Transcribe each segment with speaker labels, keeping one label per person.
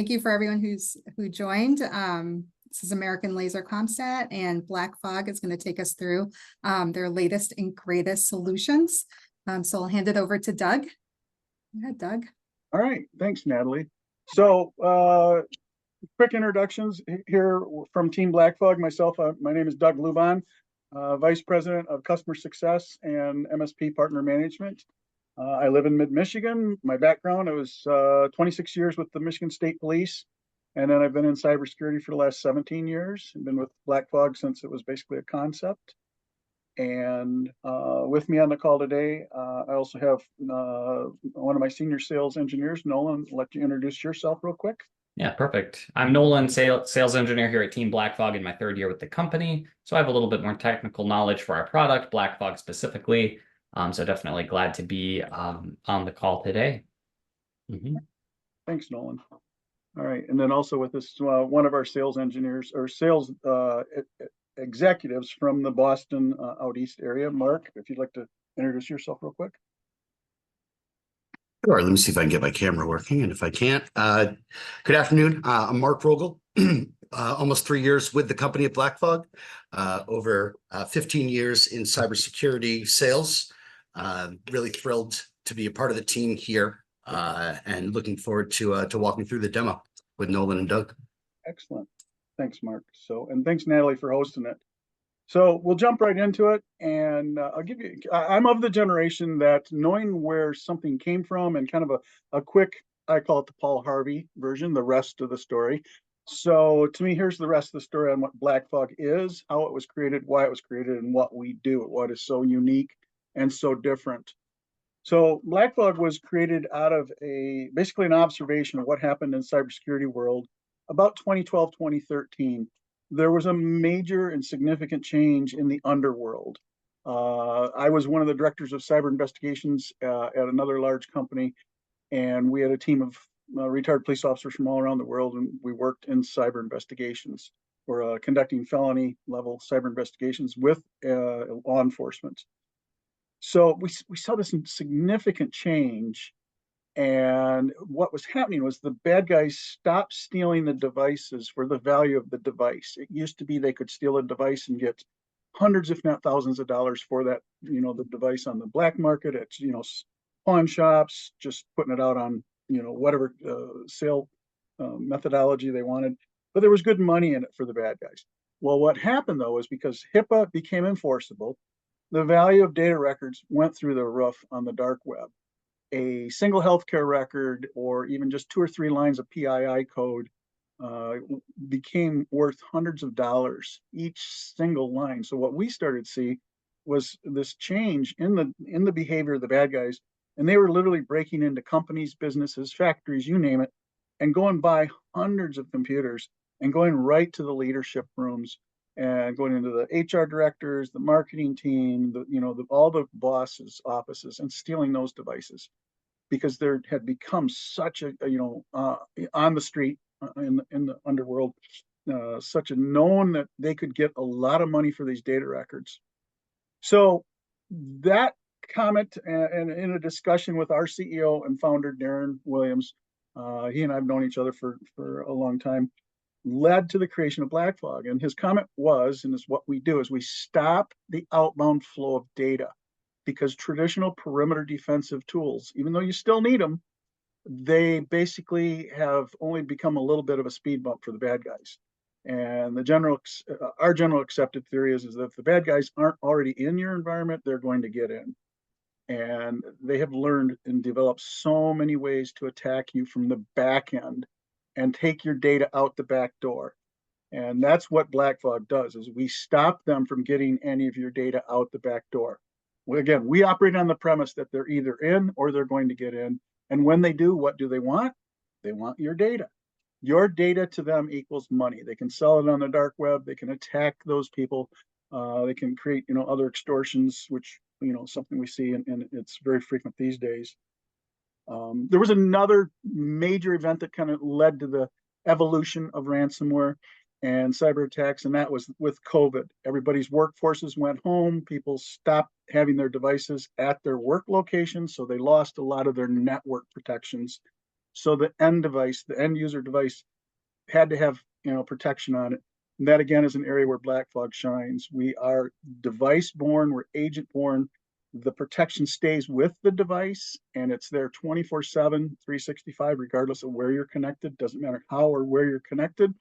Speaker 1: Thank you for everyone who joined. This is American Lazer CommSat, and BlackFog is going to take us through their latest and greatest solutions. So I'll hand it over to Doug. Go ahead, Doug.
Speaker 2: All right, thanks, Natalie. So quick introductions here from Team BlackFog. Myself, my name is Doug Luban, Vice President of Customer Success and MSP Partner Management. I live in mid-Michigan. My background, I was 26 years with the Michigan State Police, and then I've been in cybersecurity for the last 17 years. I've been with BlackFog since it was basically a concept. And with me on the call today, I also have one of my senior sales engineers, Nolan. I'll let you introduce yourself real quick.
Speaker 3: Yeah, perfect. I'm Nolan, sales engineer here at Team BlackFog in my third year with the company. So I have a little bit more technical knowledge for our product, BlackFog specifically. So definitely glad to be on the call today.
Speaker 2: Thanks, Nolan. All right, and then also with us, one of our sales engineers or sales executives from the Boston out east area. Mark, if you'd like to introduce yourself real quick.
Speaker 4: Sure, let me see if I can get my camera working, and if I can't, good afternoon. I'm Mark Rogel, almost 3 years with the company at BlackFog, over 15 years in cybersecurity sales. Really thrilled to be a part of the team here, and looking forward to walking through the demo with Nolan and Doug.
Speaker 2: Excellent. Thanks, Mark. And thanks, Natalie, for hosting it. So we'll jump right into it, and I'm of the generation that knowing where something came from and kind of a quick, I call it the Paul Harvey version, the rest of the story. So to me, here's the rest of the story on what BlackFog is, how it was created, why it was created, and what we do, what is so unique and so different. So BlackFog was created out of basically an observation of what happened in cybersecurity world about 2012, 2013. There was a major and significant change in the underworld. I was one of the directors of cyber investigations at another large company, and we had a team of retired police officers from all around the world, and we worked in cyber investigations. We're conducting felony level cyber investigations with law enforcement. So we saw this significant change, and what was happening was the bad guys stopped stealing the devices for the value of the device. It used to be they could steal a device and get hundreds, if not thousands of dollars for that, the device on the black market at, pawn shops, just putting it out on, whatever sale methodology they wanted. But there was good money in it for the bad guys. Well, what happened though is because HIPAA became enforceable, the value of data records went through the roof on the dark web. A single healthcare record or even just 2 or 3 lines of PII code became worth hundreds of dollars each single line. So what we started to see was this change in the behavior of the bad guys, and they were literally breaking into companies, businesses, factories, you name it, and going by hundreds of computers and going right to the leadership rooms and going into the HR directors, the marketing team, all the bosses' offices, and stealing those devices, because there had become such a on the street in the underworld, such a known that they could get a lot of money for these data records. So that comment, and in a discussion with our CEO and founder Darren Williams, he and I have known each other for a long time, led to the creation of BlackFog. And his comment was, and is what we do, is we stop the outbound flow of data, because traditional perimeter defensive tools, even though you still need them, they basically have only become a little bit of a speed bump for the bad guys. And our general accepted theory is that if the bad guys aren't already in your environment, they're going to get in. And they have learned and developed so many ways to attack you from the back end and take your data out the back door. And that's what BlackFog does, is we stop them from getting any of your data out the back door. Well, again, we operate on the premise that they're either in or they're going to get in. And when they do, what do they want? They want your data. Your data to them equals money. They can sell it on the dark web. They can attack those people. They can create, other extortions, which, something we see, and it's very frequent these days. There was another major event that kind of led to the evolution of ransomware and cyber attacks, and that was with COVID. Everybody's workforces went home. People stopped having their devices at their work locations, so they lost a lot of their network protections. So the end device, the end user device, had to have, you know, protection on it. And that again is an area where BlackFog shines. We are device born, we're agent born. The protection stays with the device and it's there 24/7, 365, regardless of where you're connected. Doesn't matter how or where you're connected.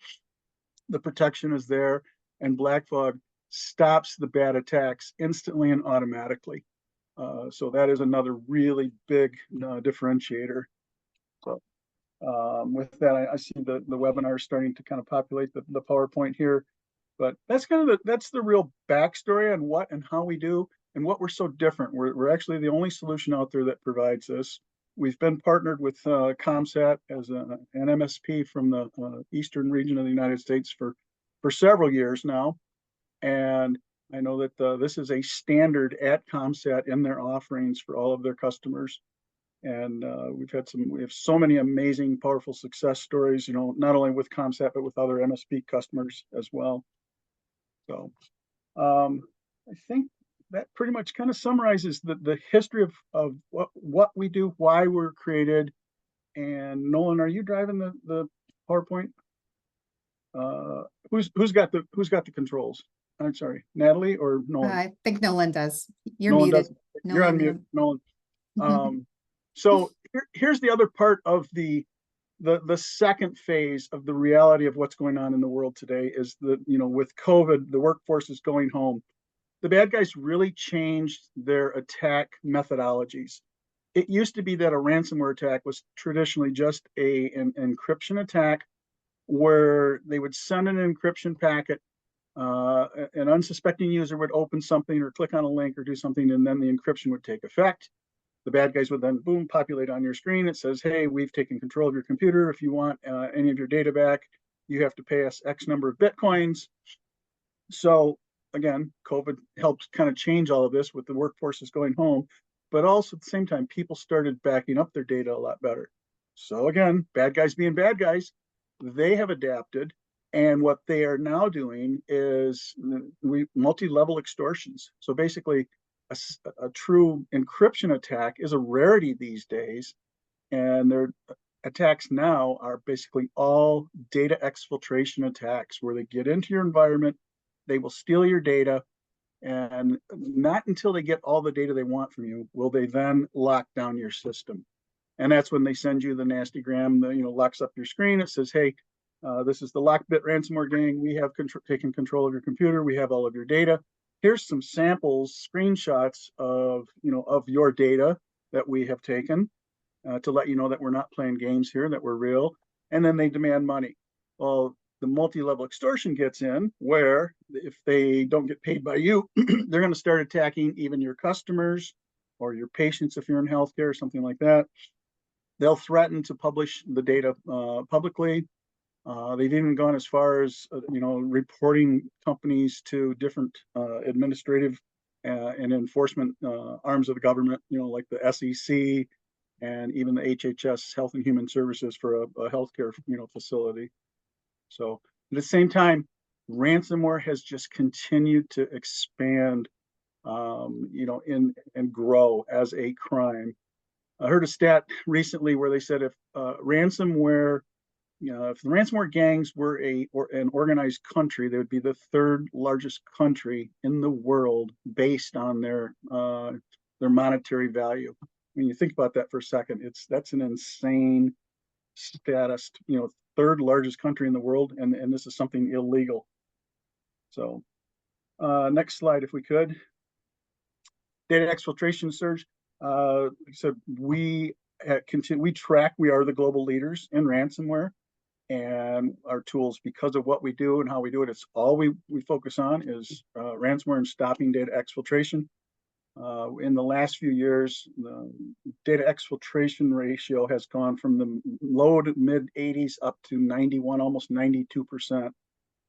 Speaker 2: The protection is there, and BlackFog stops the bad attacks instantly and automatically. So that is another really big differentiator. So with that, I see the webinar starting to kind of populate the PowerPoint here, but that's kind of that's the real backstory on what and how we do and what we're so different. We're actually the only solution out there that provides this. We've been partnered with CommSat as an MSP from the eastern region of the United States for several years now, and I know that this is a standard at CommSat in their offerings for all of their customers. And we have so many amazing, powerful success stories, you know, not only with CommSat, but with other MSP customers as well. So I think that pretty much kind of summarizes the history of what we do, why we're created. And Nolan, are you driving the PowerPoint? Who's got the controls? I'm sorry, Natalie or Nolan?
Speaker 1: I think Nolan does. You're
Speaker 2: Nolan
Speaker 1: muted.
Speaker 2: does. You're on mute, Nolan. So here's the other part of the second phase of the reality of what's going on in the world today is that, you know, with COVID, the workforce is going home. The bad guys really changed their attack methodologies. It used to be that a ransomware attack was traditionally just an encryption attack where they would send an encryption packet. An unsuspecting user would open something or click on a link or do something, and then the encryption would take effect. The bad guys would then, boom, populate on your screen. It says, hey, we've taken control of your computer. If you want any of your data back, you have to pay us X number of Bitcoins. So again, COVID helped kind of change all of this with the workforces going home, but also at the same time, people started backing up their data a lot better. So again, bad guys being bad guys, they have adapted. And what they are now doing is multi-level extortions. So basically, a true encryption attack is a rarity these days, and their attacks now are basically all data exfiltration attacks where they get into your environment, they will steal your data, and not until they get all the data they want from you will they then lock down your system. And that's when they send you the nasty gram that, you know, locks up your screen. It says, hey, this is the Lockbit ransomware gang. We have taken control of your computer. We have all of your data. Here's some samples, screenshots of, you know, of your data that we have taken to let you know that we're not playing games here, that we're real. And then they demand money. Well, the multi-level extortion gets in where if they don't get paid by you, they're going to start attacking even your customers or your patients if you're in healthcare or something like that. They'll threaten to publish the data publicly. They've even gone as far as, you know, reporting companies to different administrative and enforcement arms of the government, you know, like the SEC and even the HHS, Health and Human Services, for a healthcare, you know, facility. So at the same time, ransomware has just continued to expand, you know, and grow as a crime. I heard a stat recently where they said if ransomware, you know, if the ransomware gangs were an organized country, they would be the third largest country in the world based on their monetary value. When you think about that for a second, that's an insane status. You know, third largest country in the world, and this is something illegal. So, next slide, if we could. Data exfiltration surge. Like I said, we track. We are the global leaders in ransomware. And our tools, because of what we do and how we do it, it's all we focus on is ransomware and stopping data exfiltration. In the last few years, the data exfiltration ratio has gone from the low to mid 80s up to 91, almost 92%.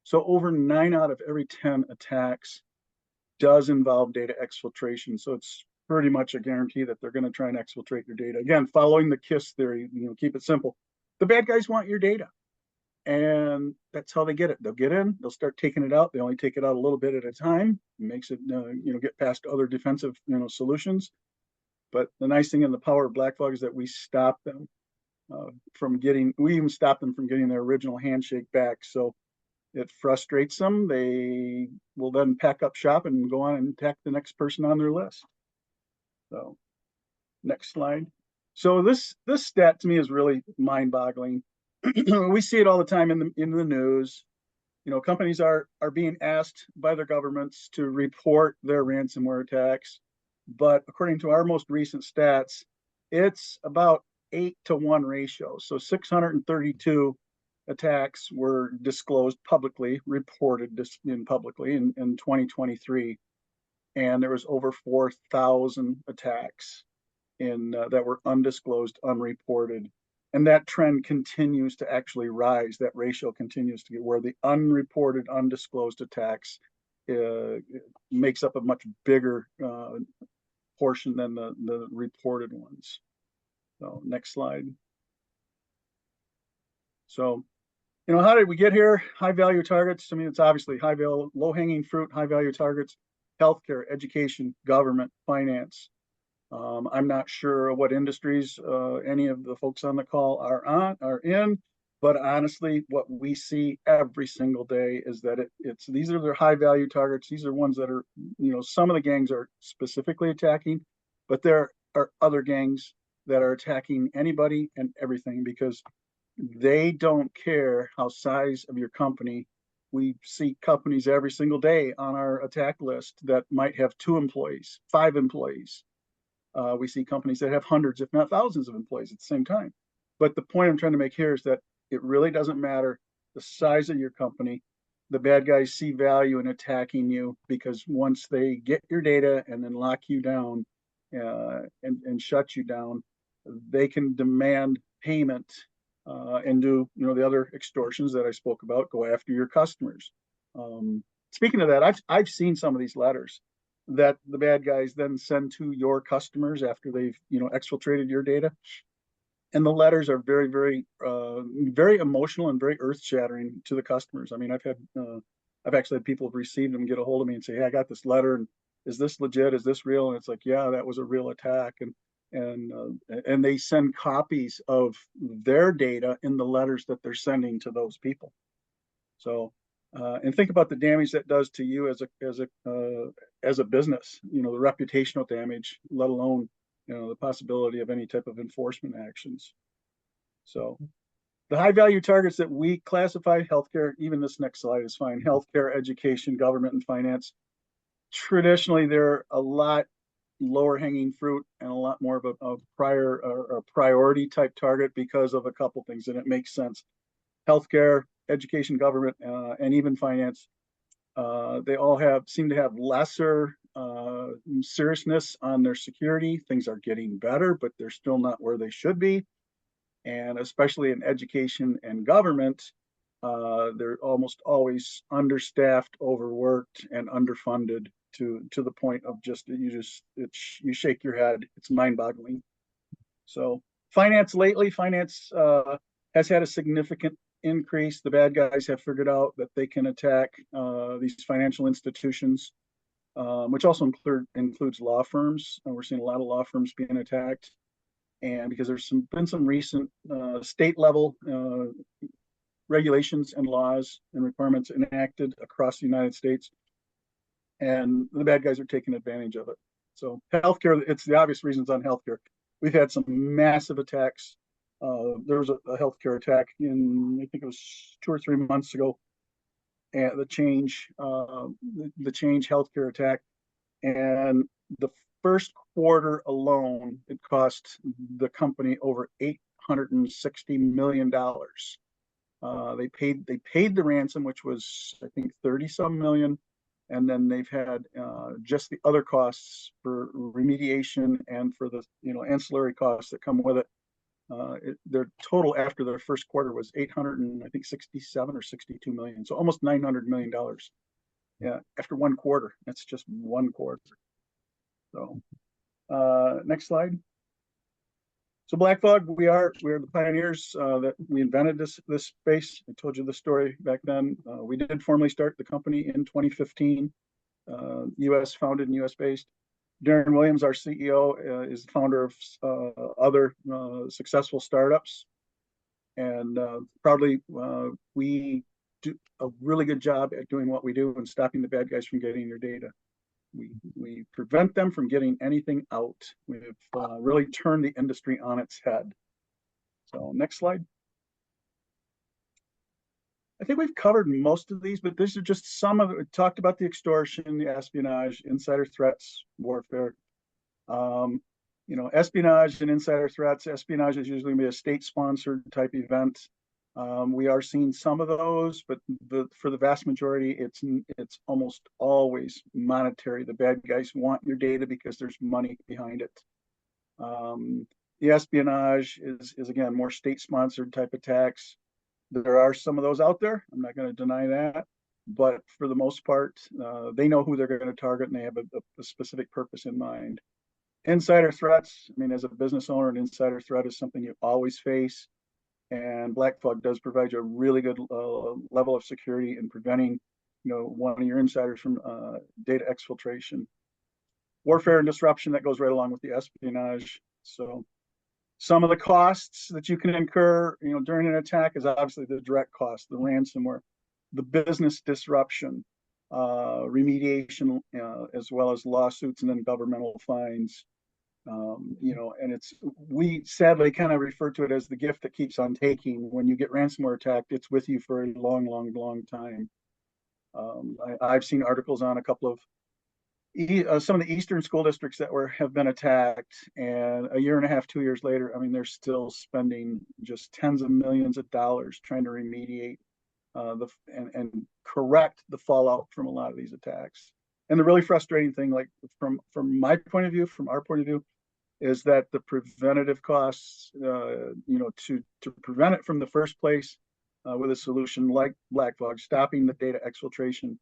Speaker 2: So over 9 out of every 10 attacks does involve data exfiltration. So it's pretty much a guarantee that they're going to try and exfiltrate your data. Again, following the KISS theory, you know, keep it simple. The bad guys want your data. And that's how they get it. They'll get in, they'll start taking it out. They only take it out a little bit at a time. It makes it, you know, get past other defensive, you know, solutions. But the nice thing in the power of BlackFog is that we stop them. we even stopped them from getting their original handshake back. So it frustrates them. They will then pack up shop and go on and attack the next person on their list. So next slide. So this stat to me is really mind-boggling. We see it all the time in the news. You know, companies are being asked by their governments to report their ransomware attacks, but according to our most recent stats, it's about 8-to-1 ratio. So 632 attacks were disclosed publicly, reported publicly in 2023, and there was over 4,000 attacks that were undisclosed, unreported. And that trend continues to actually rise. That ratio continues to get where the unreported, undisclosed attacks makes up a much bigger portion than the reported ones. So next slide. So, you know, how did we get here? High value targets. I mean, it's obviously high value, low hanging fruit, high value targets, healthcare, education, government, finance. I'm not sure what industries any of the folks on the call are in, but honestly, what we see every single day is that these are their high value targets. These are ones that are, you know, some of the gangs are specifically attacking, but there are other gangs that are attacking anybody and everything because they don't care how size of your company. We see companies every single day on our attack list that might have 2 employees, 5 employees. We see companies that have hundreds, if not thousands of employees at the same time. But the point I'm trying to make here is that it really doesn't matter the size of your company. The bad guys see value in attacking you because once they get your data and then lock you down and shut you down, they can demand payment and do, you know, the other extortions that I spoke about, go after your customers. Speaking of that, I've seen some of these letters that the bad guys then send to your customers after they've, you know, exfiltrated your data. And the letters are very, very, very emotional and very earth-shattering to the customers. I mean, I've actually had people have received them, get a hold of me and say, "Hey, I got this letter, and is this legit? Is this real?" And it's like, "Yeah, that was a real attack." And they send copies of their data in the letters that they're sending to those people. So. And think about the damage that does to you as a business. You know, the reputational damage, let alone, you know, the possibility of any type of enforcement actions. So, the high value targets that we classify: healthcare. Even this next slide is fine. Healthcare, education, government, and finance. Traditionally, they're a lot lower hanging fruit and a lot more of a priority type target because of a couple things, and it makes sense. Healthcare, education, government, and even finance, they all seem to have lesser seriousness on their security. Things are getting better, but they're still not where they should be. And especially in education and government, they're almost always understaffed, overworked, and underfunded to the point of you shake your head. It's mind-boggling. So finance has had a significant increase. The bad guys have figured out that they can attack these financial institutions, which also includes law firms. We're seeing a lot of law firms being attacked, and because there's been some recent state level regulations and laws and requirements enacted across the United States, and the bad guys are taking advantage of it. So healthcare, it's the obvious reasons on healthcare. We've had some massive attacks. There was a healthcare attack I think it was 2 or 3 months ago, and the change healthcare attack, and the first quarter alone, it cost the company over $860 million. They paid the ransom, which was I think 30-some million, and then they've had just the other costs for remediation and for the, you know, ancillary costs that come with it. Their total after their first quarter was 867 or 62 million, so almost $900 million. Yeah, after 1 quarter. That's just 1 quarter. So next slide. So BlackFog, we're the pioneers that we invented this space. I told you the story back then. We did formally start the company in 2015, US founded and US based. Darren Williams, our CEO, is the founder of other successful startups. And proudly, we do a really good job at doing what we do and stopping the bad guys from getting your data. We prevent them from getting anything out. We've really turned the industry on its head. So next slide. I think we've covered most of these, but these are just some of it. We talked about the extortion, the espionage, insider threats, warfare. You know, espionage and insider threats. Espionage is usually a state-sponsored type event. We are seeing some of those, but for the vast majority, it's almost always monetary. The bad guys want your data because there's money behind it. The espionage is again more state-sponsored type attacks. There are some of those out there. I'm not going to deny that, but for the most part, they know who they're going to target, and they have a specific purpose in mind. Insider threats. I mean, as a business owner, an insider threat is something you always face, and BlackFog does provide you a really good level of security in preventing, you know, one of your insiders from data exfiltration. Warfare and disruption, that goes right along with the espionage. So some of the costs that you can incur, you know, during an attack is obviously the direct cost, the ransomware, the business disruption, remediation, as well as lawsuits and then governmental fines. You know, and we sadly kind of refer to it as the gift that keeps on taking. When you get ransomware attacked, it's with you for a long, long, long time. I've seen articles on a couple of some of the eastern school districts that have been attacked, and a year and a half, 2 years later, I mean, they're still spending just tens of millions of dollars trying to remediate and correct the fallout from a lot of these attacks. And the really frustrating thing, like from my point of view, from our point of view, is that the preventative costs, you know, to prevent it from the first place with a solution like BlackFog, stopping the data exfiltration,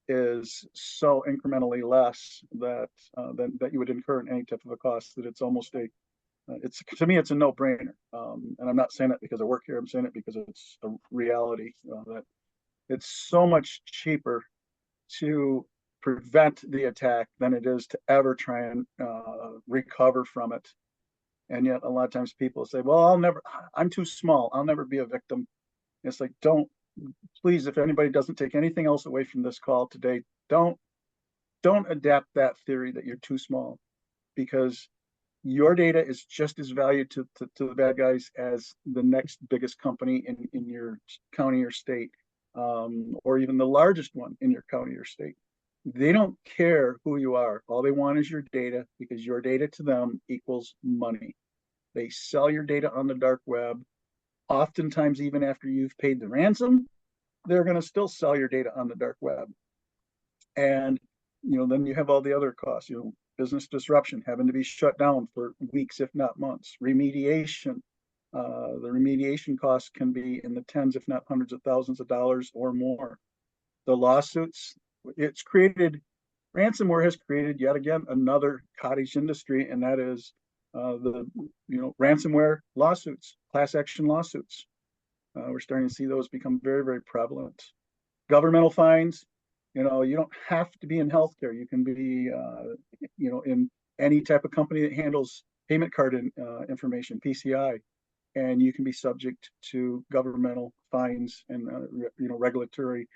Speaker 2: is so incrementally less that that you would incur in any type of a cost that it's almost it's, to me, it's a no-brainer. And I'm not saying it because I work here. I'm saying it because it's a reality that it's so much cheaper to prevent the attack than it is to ever try and recover from it. And yet a lot of times people say, well, I'm too small, I'll never be a victim. It's like, please, if anybody doesn't take anything else away from this call today, don't adapt that theory that you're too small, because your data is just as valued to the bad guys as the next biggest company in your county or state, or even the largest one in your county or state. They don't care who you are. All they want is your data, because your data to them equals money. They sell your data on the dark web. Oftentimes, even after you've paid the ransom, they're going to still sell your data on the dark web. And, you know, then you have all the other costs, you know, business disruption, having to be shut down for weeks, if not months, remediation. The remediation costs can be in the tens, if not hundreds of thousands of dollars or more. The lawsuits, ransomware has created yet again another cottage industry, and that is ransomware lawsuits, class action lawsuits. We're starting to see those become very, very prevalent. Governmental fines, you know, you don't have to be in healthcare. You can be, in any type of company that handles payment card information, PCI, and you can be subject to governmental fines and, regulatory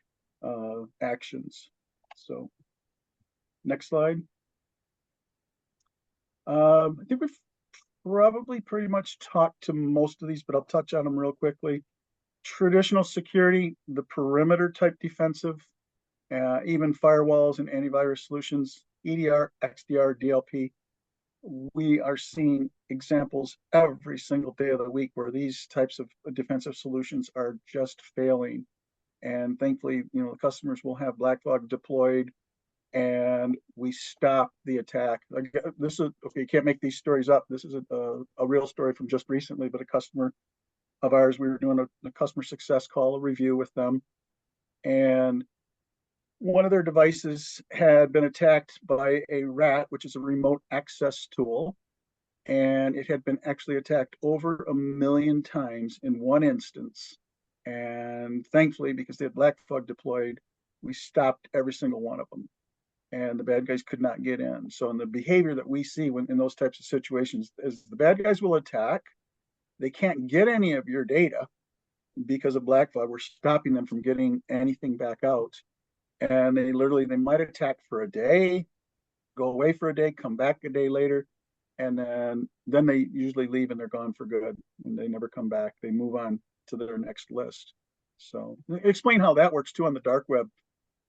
Speaker 2: actions. So next slide. I think we've probably pretty much talked to most of these, but I'll touch on them real quickly. Traditional security, the perimeter type defensive, even firewalls and antivirus solutions, EDR, XDR, DLP. We are seeing examples every single day of the week where these types of defensive solutions are just failing. And thankfully, you know, the customers will have BlackFog deployed, and we stop the attack. This is okay. You can't make these stories up. This is a real story from just recently, but a customer of ours, we were doing a customer success call, a review with them, and one of their devices had been attacked by a RAT, which is a remote access tool, and it had been actually attacked over 1 million times in one instance. And thankfully, because they had BlackFog deployed, we stopped every single one of them, and the bad guys could not get in. So in the behavior that we see in those types of situations is the bad guys will attack, They can't get any of your data because of BlackFog. We're stopping them from getting anything back out. And they might attack for a day, go away for a day, come back a day later, and then they usually leave and they're gone for good, and they never come back. They move on to their next list. So explain how that works too on the dark web.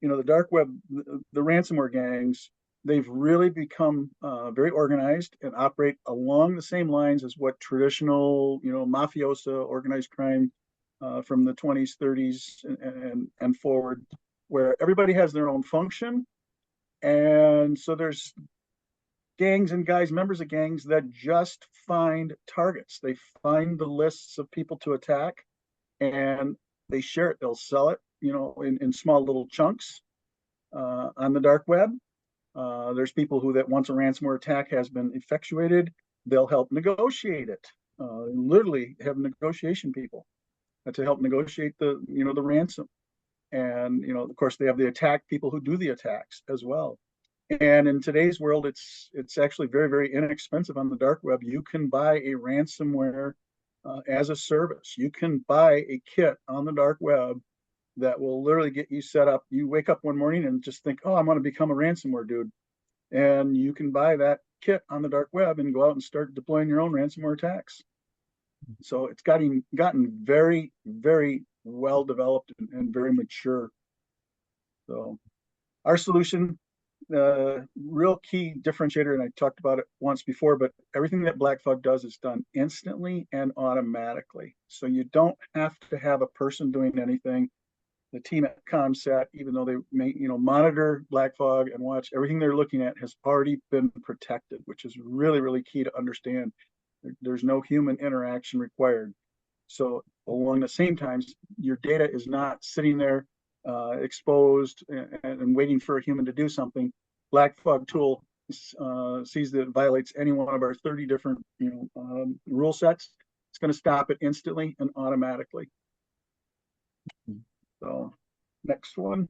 Speaker 2: The dark web, the ransomware gangs, they've really become very organized and operate along the same lines as what traditional, mafiosa organized crime from the 20s, 30s, and forward, where everybody has their own function. And so there's gangs and guys, members of gangs that just find targets. They find the lists of people to attack and they share it. They'll sell it, in small little chunks on the dark web. There's people that once a ransomware attack has been effectuated, they'll help negotiate it. Literally have negotiation people to help negotiate the ransom. And, of course, they have the attack people who do the attacks as well. And in today's world, it's actually very, very inexpensive on the dark web. You can buy a ransomware as a service. You can buy a kit on the dark web that will literally get you set up. You wake up one morning and just think, oh, I want to become a ransomware dude. And you can buy that kit on the dark web and go out and start deploying your own ransomware attacks. So it's gotten very, very well developed and very mature. So our solution, real key differentiator, and I talked about it once before, but everything that BlackFog does is done instantly and automatically. So you don't have to have a person doing anything. The team at CommSat, even though they may, monitor BlackFog and watch, everything they're looking at has already been protected, which is really, really key to understand. There's no human interaction required. So along the same times, your data is not sitting there exposed and waiting for a human to do something. BlackFog tool sees that it violates any one of our 30 different rule sets. It's going to stop it instantly and automatically. So next one.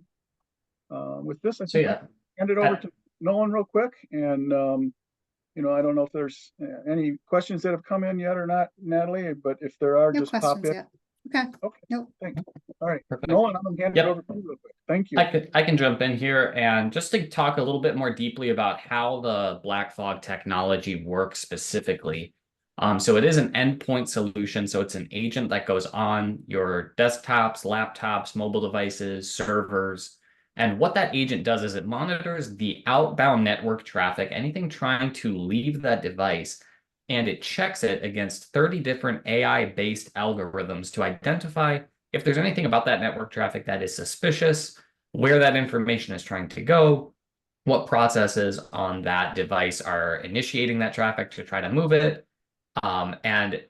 Speaker 2: With this, I think I'll hand it over to Nolan real quick. And I don't know if there's any questions that have come in yet or not, Natalie, but if there are, just pop in.
Speaker 1: Yet. Okay.
Speaker 2: Nope. Thanks. All right.
Speaker 3: Perfect.
Speaker 2: Nolan, I'm going to hand it over to you real quick. Thank you.
Speaker 3: I can jump in here and just to talk a little bit more deeply about how the BlackFog technology works specifically. So it is an endpoint solution. So it's an agent that goes on your desktops, laptops, mobile devices, servers. And what that agent does is it monitors the outbound network traffic, anything trying to leave that device, and it checks it against 30 different AI-based algorithms to identify if there's anything about that network traffic that is suspicious, where that information is trying to go, what processes on that device are initiating that traffic to try to move it. And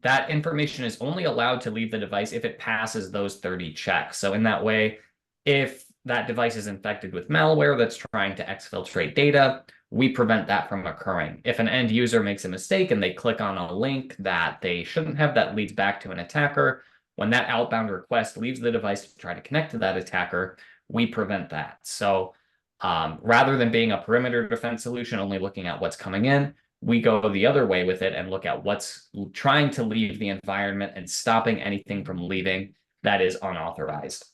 Speaker 3: that information is only allowed to leave the device if it passes those 30 checks. So in that way, if that device is infected with malware that's trying to exfiltrate data, we prevent that from occurring. If an end user makes a mistake and they click on a link that they shouldn't have that leads back to an attacker, when that outbound request leaves the device to try to connect to that attacker, we prevent that. So rather than being a perimeter defense solution, only looking at what's coming in, we go the other way with it and look at what's trying to leave the environment and stopping anything from leaving that is unauthorized.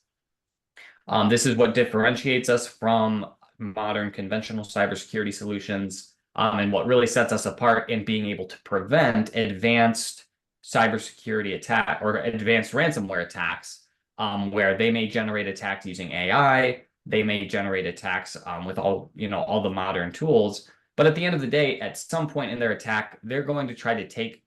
Speaker 3: This is what differentiates us from modern conventional cybersecurity solutions, and what really sets us apart in being able to prevent advanced cybersecurity attack or advanced ransomware attacks, where they may generate attacks using AI, they may generate attacks with all the modern tools. But at the end of the day, at some point in their attack, they're going to try to take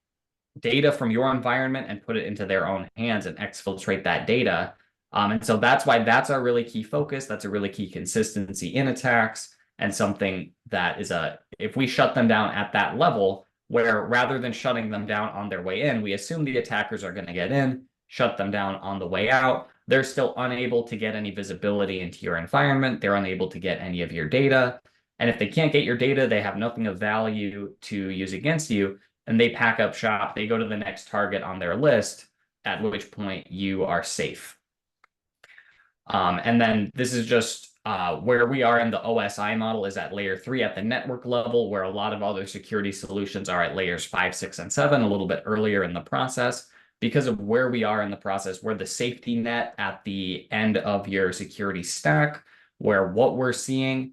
Speaker 3: data from your environment and put it into their own hands and exfiltrate that data. And so that's why that's our really key focus. That's a really key consistency in attacks, and something that is if we shut them down at that level, where rather than shutting them down on their way in, we assume the attackers are going to get in, shut them down on the way out. They're still unable to get any visibility into your environment. They're unable to get any of your data. And if they can't get your data, they have nothing of value to use against you, and they pack up shop. They go to the next target on their list, at which point you are safe. And then this is just where we are in the OSI model is at layer 3 at the network level, where a lot of other security solutions are at layers 5, 6, and 7, a little bit earlier in the process. Because of where we are in the process, we're the safety net at the end of your security stack, where what we're seeing,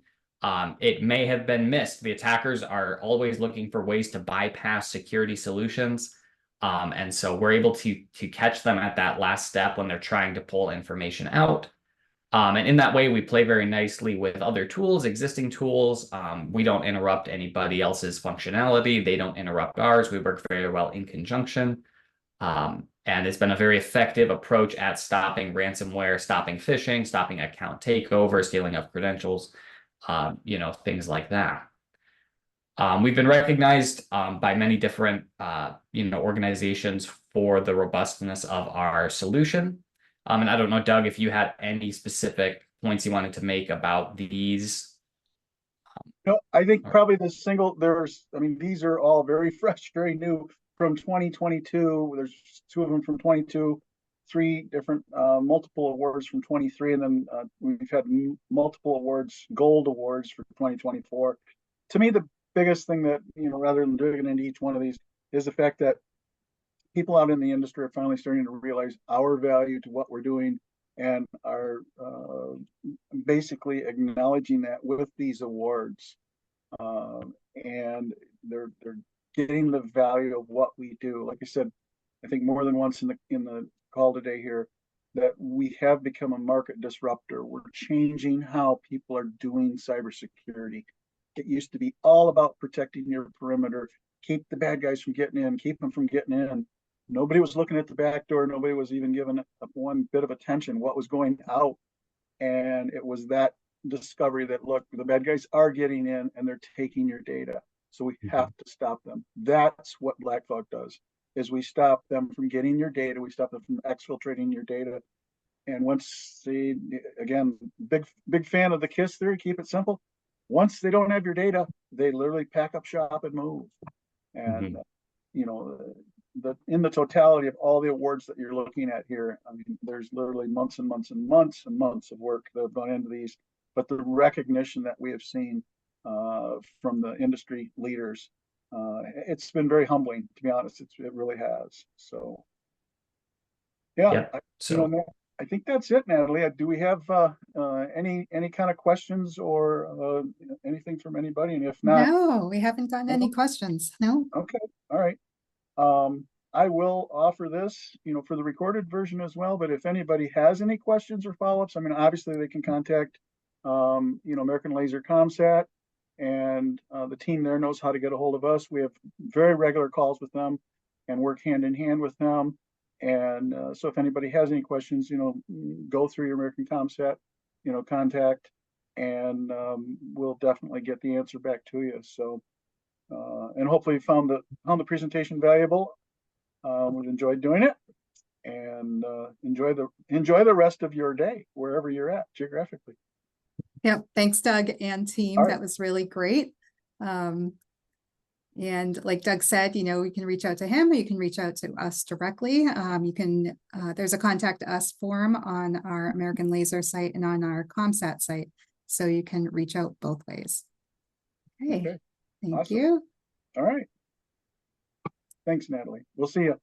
Speaker 3: it may have been missed. The attackers are always looking for ways to bypass security solutions. And so we're able to catch them at that last step when they're trying to pull information out. And in that way, we play very nicely with other tools, existing tools. We don't interrupt anybody else's functionality. They don't interrupt ours. We work very well in conjunction. And it's been a very effective approach at stopping ransomware, stopping phishing, stopping account takeover, stealing of credentials, things like that. We've been recognized by many different organizations for the robustness of our solution. And I don't know, Doug, if you had any specific points you wanted to make about these.
Speaker 2: No, I think probably these are all very fresh, very new from 2022. There's 2 of them from 22, 3 different multiple awards from 23, and then we've had multiple awards, gold awards for 2024. To me, the biggest thing that, rather than digging into each one of these, is the fact that people out in the industry are finally starting to realize our value to what we're doing, and are basically acknowledging that with these awards, and they're getting the value of what we do. Like I said, I think more than once in the call today here, that we have become a market disruptor. We're changing how people are doing cybersecurity. It used to be all about protecting your perimeter, keep the bad guys from getting in, keep them from getting in. Nobody was looking at the back door. Nobody was even given one bit of attention what was going out. And it was that discovery that, look, the bad guys are getting in and they're taking your data. So we have to stop them. That's what BlackFog does, is we stop them from getting your data. We stop them from exfiltrating your data. And once they, again, big fan of the KISS theory, keep it simple. Once they don't have your data, they literally pack up shop and move. And, in the totality of all the awards that you're looking at here, I mean, there's literally months and months and months and months of work that have gone into these, but the recognition that we have seen from the industry leaders, it's been very humbling, to be honest. It really has. So, yeah. I think that's it, Natalie. Do we have any kind of questions or anything from anybody? And if not,
Speaker 1: No, we haven't gotten any questions. No.
Speaker 2: Okay. All right. I will offer this, for the recorded version as well. But if anybody has any questions or follow-ups, I mean, obviously they can contact, American Lazer CommSat, and the team there knows how to get a hold of us. We have very regular calls with them and work hand in hand with them. And so if anybody has any questions, go through your American CommSat, contact, and we'll definitely get the answer back to you. So, and hopefully you found the presentation valuable. We've enjoyed doing it, and enjoy the rest of your day wherever you're at geographically.
Speaker 1: Yep. Thanks, Doug and team.
Speaker 2: All right.
Speaker 1: That was really great. And like Doug said, you can reach out to him, or you can reach out to us directly. There's a contact us form on our American Lazer site and on our CommSat site. So you can reach out both ways. Okay. Thank
Speaker 2: Awesome.
Speaker 1: you.
Speaker 2: All right. Thanks, Natalie. We'll see you.